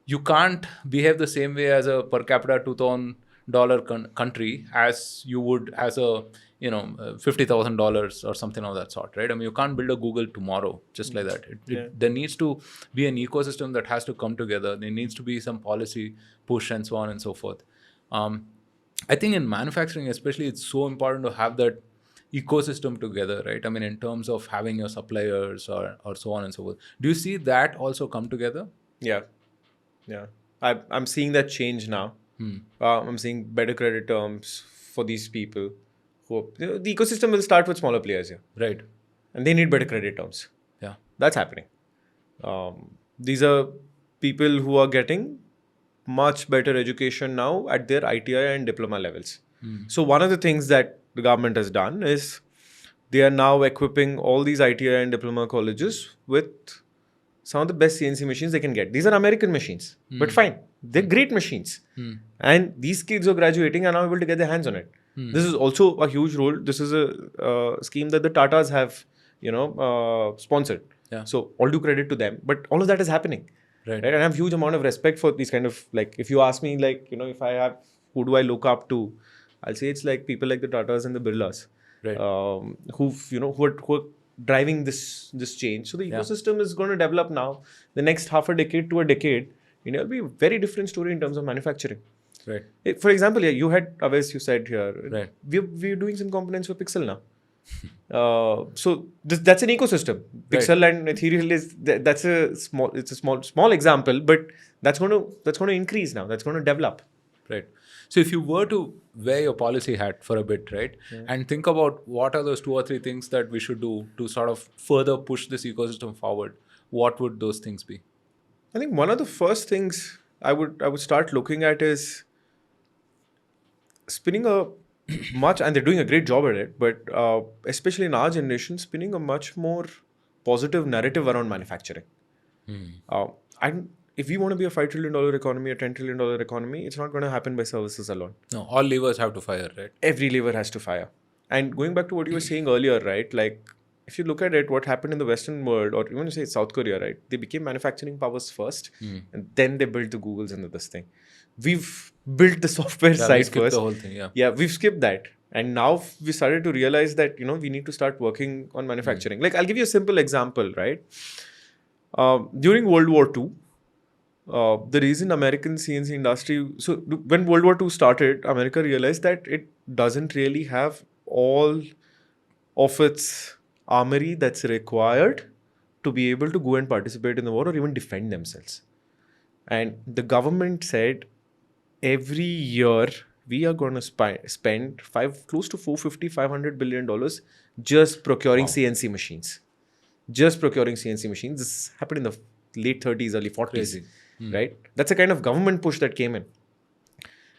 you can't behave the same way as a per capita $2,000 country as you would as a $50,000 or something of that sort, right? I mean, you can't build a Google tomorrow just like that. There needs to be an ecosystem that has to come together. There needs to be some policy push and so on and so forth. I think in manufacturing especially, it's so important to have that ecosystem together, right? I mean, in terms of having your suppliers or so on and so forth. Do you see that also come together? Yeah. I'm seeing that change now. I'm seeing better credit terms for these people. The ecosystem will start with smaller players here. Right. And they need better credit terms. Yeah. That's happening. These are people who are getting much better education now at their ITI and diploma levels. So one of the things that the government has done is they are now equipping all these ITI and diploma colleges with some of the best CNC machines they can get. These are American machines, but fine. They're great machines. And these kids who are graduating are now able to get their hands on it. This is also a huge role. This is a scheme that the Tatas have, sponsored. Yeah. So all due credit to them. But all of that is happening. Right. And I have huge amount of respect for these kind of, if you ask me, if I have, who do I look up to? I'll say it's like people like the Tatas and the Birlas. Right. Who are driving this change. So the ecosystem is going to develop now. The next half a decade to a decade, India will be a very different story in terms of manufacturing. Right. For example, you had, Avais, you said here, right. We're doing some components for Pixel now. So that's an ecosystem. Pixel and Ethereal that's a small example, but that's going to increase now. That's going to develop. Right. So if you were to wear your policy hat for a bit, right, and think about what are those 2 or 3 things that we should do to sort of further push this ecosystem forward, what would those things be? I think one of the first things I would start looking at is spinning and they're doing a great job at it, but especially in our generation, spinning a much more positive narrative around manufacturing. And if we want to be a $5 trillion economy, a $10 trillion economy, it's not going to happen by services alone. No, all levers have to fire, right? Every lever has to fire. And going back to what you were saying earlier, right? If you look at it, what happened in the Western world, or even say South Korea, right? They became manufacturing powers first, and then they built the Googles and this thing. We've built the software side first. The whole thing, yeah, we've skipped that. And now we started to realize that, we need to start working on manufacturing. I'll give you a simple example, right? During World War II, the reason American CNC industry... So when World War II started, America realized that it doesn't really have all of its armory that's required to be able to go and participate in the war or even defend themselves. And the government said every year we are going to spend close to $450-500 billion just procuring CNC machines. Just procuring CNC machines. This happened in the late 30s, early 40s. Crazy. Right? That's a kind of government push that came in.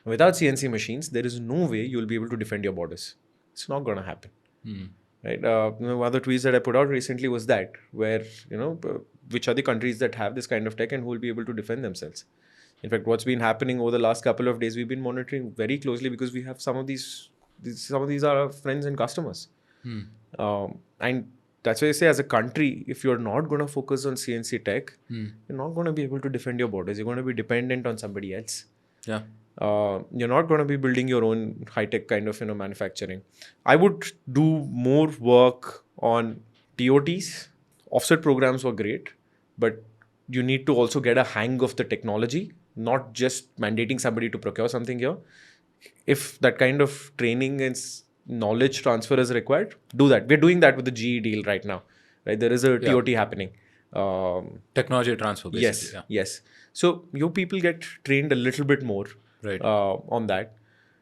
Without CNC machines, there is no way you'll be able to defend your borders. It's not going to happen. Right? One of the tweets that I put out recently was that, where, which are the countries that have this kind of tech and who will be able to defend themselves. In fact, what's been happening over the last couple of days, we've been monitoring very closely because we have some of these are our friends and customers. And that's why I say, as a country, if you're not going to focus on CNC tech, you're not going to be able to defend your borders. You're going to be dependent on somebody else. Yeah. You're not going to be building your own high-tech kind of manufacturing. I would do more work on TOTs. Offset programs were great, but you need to also get a hang of the technology, not just mandating somebody to procure something here. If that kind of training and knowledge transfer is required, do that. We're doing that with the GE deal right now. Right? There is a TOT happening. Technology transfer, basically. Yes. So your people get trained a little bit more on that.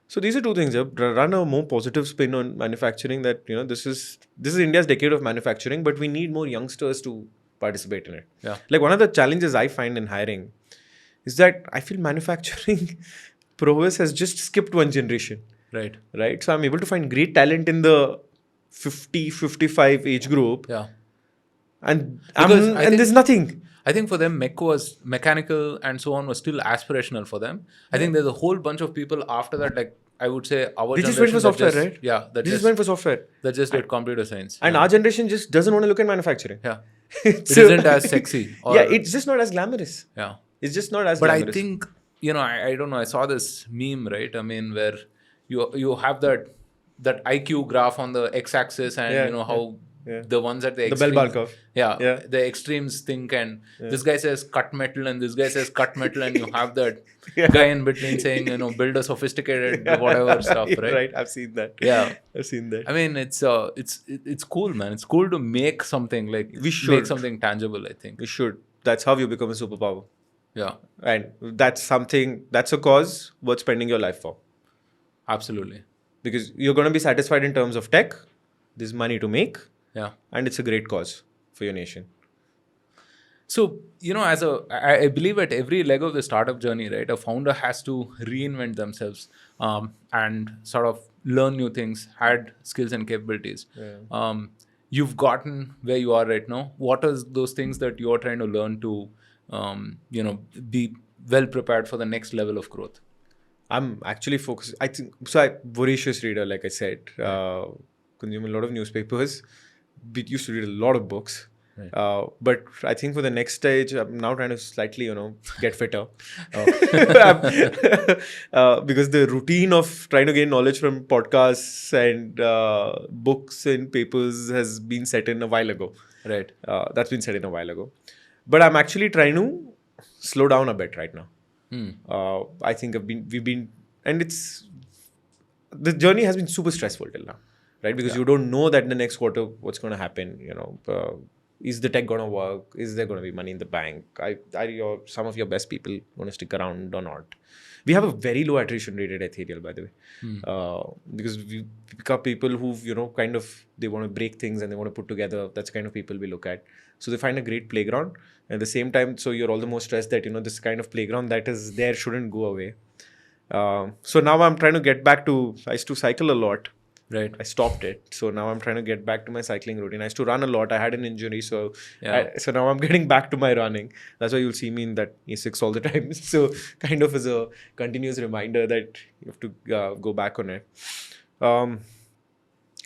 So these are two things. Run a more positive spin on manufacturing. That this is India's decade of manufacturing, but we need more youngsters to participate in it. Yeah. Like one of the challenges I find in hiring is that I feel manufacturing prowess has just skipped one generation. Right. So I'm able to find great talent in the 50-55 age group. Yeah. And there's nothing. I think for them, mechanical and so on was still aspirational for them. I think there's a whole bunch of people after that, like I would say our they generation. Just went for software, right? Yeah. They just went for software. That just did computer science. And our generation just doesn't want to look at manufacturing. Yeah. It isn't as sexy. It's just not as glamorous. Yeah. It's just not as but glamorous. I think, I don't know, I saw this meme, right? I mean, where you have that IQ graph on the x-axis and how the ones at the extremes. The bell bar curve. Yeah. The extremes think and this guy says cut metal and this guy says cut metal and you have that guy in between saying, build a sophisticated whatever stuff, right? Right. I've seen that. Yeah. I've seen that. I mean, it's cool, man. It's cool to make something make something tangible, I think. We should. That's how you become a superpower. Yeah. And that's a cause worth spending your life for. Absolutely. Because you're going to be satisfied in terms of tech. There's money to make. Yeah. And it's a great cause for your nation. So, I believe at every leg of the startup journey, right, a founder has to reinvent themselves and sort of learn new things, add skills and capabilities. Yeah. You've gotten where you are right now. What are those things that you're trying to learn to, be well prepared for the next level of growth? I'm actually focused. I'm voracious reader, like I said. Consume a lot of newspapers. We used to read a lot of books. Right. But I think for the next stage, I'm now trying to slightly, get fitter. Because the routine of trying to gain knowledge from podcasts and books and papers has been set in a while ago. Right. That's been set in a while ago. But I'm actually trying to slow down a bit right now. I think the journey has been super stressful till now. Right? Because you don't know that in the next quarter what's going to happen. Is the tech going to work? Is there going to be money in the bank? Are some of your best people going to stick around or not? We have a very low attrition rate at Ethereal, by the way. Because we pick up people who've, they want to break things and they want to put together. That's the kind of people we look at. So they find a great playground. At the same time, so you're all the more stressed that, this kind of playground that is there shouldn't go away. So now I'm trying to get back to, I used to cycle a lot. Right. I stopped it. So now I'm trying to get back to my cycling routine. I used to run a lot. I had an injury. So now I'm getting back to my running. That's why you'll see me in that E6 all the time. So kind of as a continuous reminder that you have to go back on it.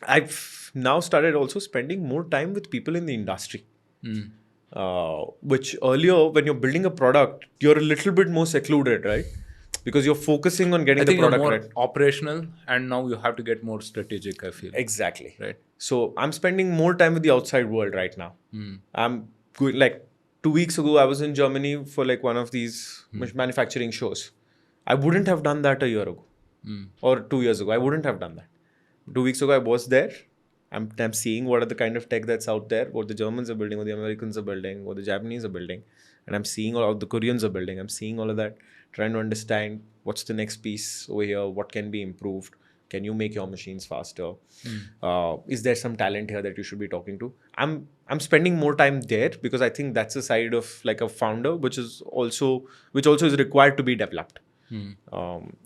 I've now started also spending more time with people in the industry. Which earlier, when you're building a product, you're a little bit more secluded, right? Because you're focusing on getting the product right. Operational, and now you have to get more strategic, I feel. Exactly. Right. So I'm spending more time with the outside world right now. I'm going, 2 weeks ago, I was in Germany for one of these manufacturing shows. I wouldn't have done that a year ago or 2 years ago. I wouldn't have done that. 2 weeks ago, I was there I'm seeing what are the kind of tech that's out there, what the Germans are building, what the Americans are building, what the Japanese are building, and I'm seeing all the Koreans are building. I'm seeing all of that, trying to understand what's the next piece over here, what can be improved. Can you make your machines faster? Is there some talent here that you should be talking to? I'm spending more time there because I think that's a side of like a founder, which also is required to be developed.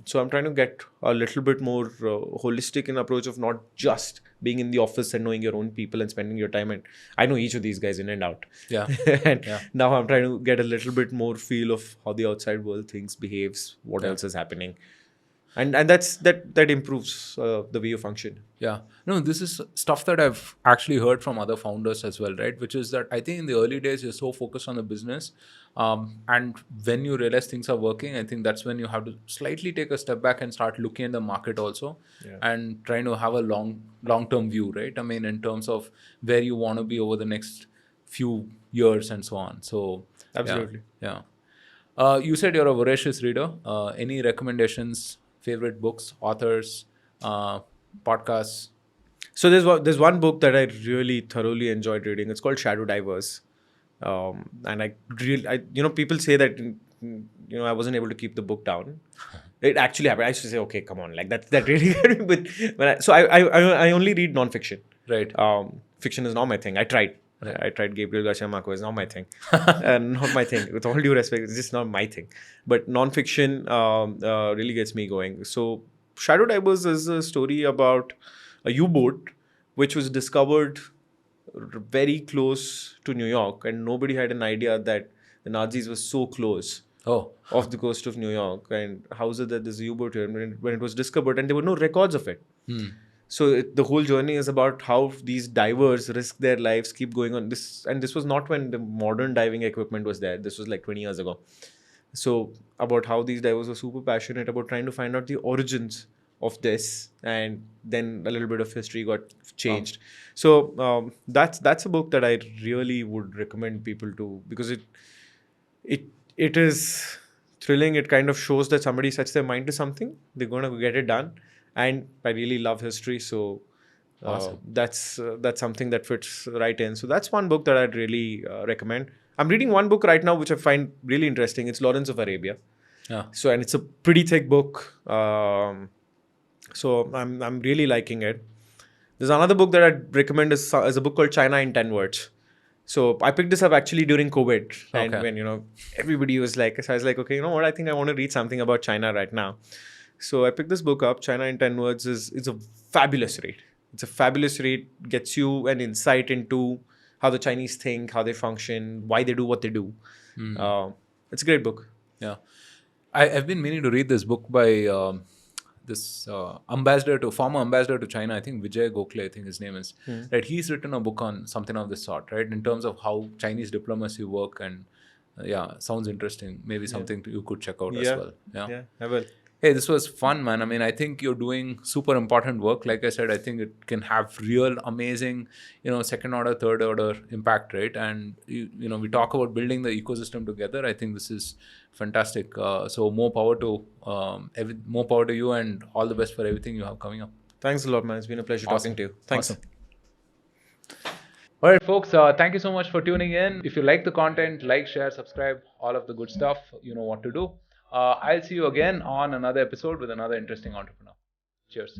So I'm trying to get a little bit more holistic in approach of not just being in the office and knowing your own people and spending your time. And I know each of these guys in and out. Yeah. And Yeah. now I'm trying to get a little bit more feel of how the outside world thinks, behaves, what else is happening. And that improves the way you function. Yeah. No, this is stuff that I've actually heard from other founders as well, right? Which is that I think in the early days, you're so focused on the business. And when you realize things are working, I think that's when you have to slightly take a step back and start looking at the market also and trying to have a long-term view, right? I mean, in terms of where you want to be over the next few years and so on. So, Absolutely. Yeah. You said you're a voracious reader. Any recommendations, favorite books, authors, podcasts? So there's one book that I really thoroughly enjoyed reading. It's called Shadow Divers, and people say that I wasn't able to keep the book down. It actually happened. I used to say, okay, come on, like that really got me. But I only read non-fiction. Right. Fiction is not my thing. I tried. Right. I tried Gabriel Garcia Marquez. Not my thing. Not my thing. With all due respect, it's just not my thing. But non-fiction really gets me going. So Shadow Divers is a story about a U-boat which was discovered very close to New York, and nobody had an idea that the Nazis were so close off the coast of New York. And how is it that there's a U-boat here? When it was discovered, and there were no records of it. So the whole journey is about how these divers risk their lives, keep going on this. And this was not when the modern diving equipment was there. This was like 20 years ago. So about how these divers were super passionate about trying to find out the origins of this, and then a little bit of history got changed. So that's a book that I really would recommend people to, because it is thrilling. It kind of shows that somebody sets their mind to something, they're going to get it done. And I really love history, so that's something that fits right in. So that's one book that I'd really recommend. I'm reading one book right now which I find really interesting. It's Lawrence of Arabia. So, and it's a pretty thick book. So I'm really liking it. There's another book that I'd recommend is a book called China in 10 Words. So I picked this up actually during COVID, and when everybody was like, so I was like, okay, you know what? I think I want to read something about China right now. So I picked this book up. China in 10 Words it's a fabulous read. It's a fabulous read. Gets you an insight into how the Chinese think, how they function, why they do what they do. It's a great book. Yeah. I've been meaning to read this book by this former ambassador to China, I think Vijay Gokhale, I think his name is. Right, he's written a book on something of this sort, right, in terms of how Chinese diplomacy work, and sounds interesting. Maybe something you could check out as well. Yeah, I will. Hey, this was fun, man. I mean, I think you're doing super important work. Like I said, I think it can have real amazing, second order, third order impact, right? And, we talk about building the ecosystem together. I think this is fantastic. So more power to you, and all the best for everything you have coming up. Thanks a lot, man. It's been a pleasure talking to you. Thanks. Awesome. All right, folks, thank you so much for tuning in. If you like the content, like, share, subscribe, all of the good stuff, you know what to do. I'll see you again on another episode with another interesting entrepreneur. Cheers.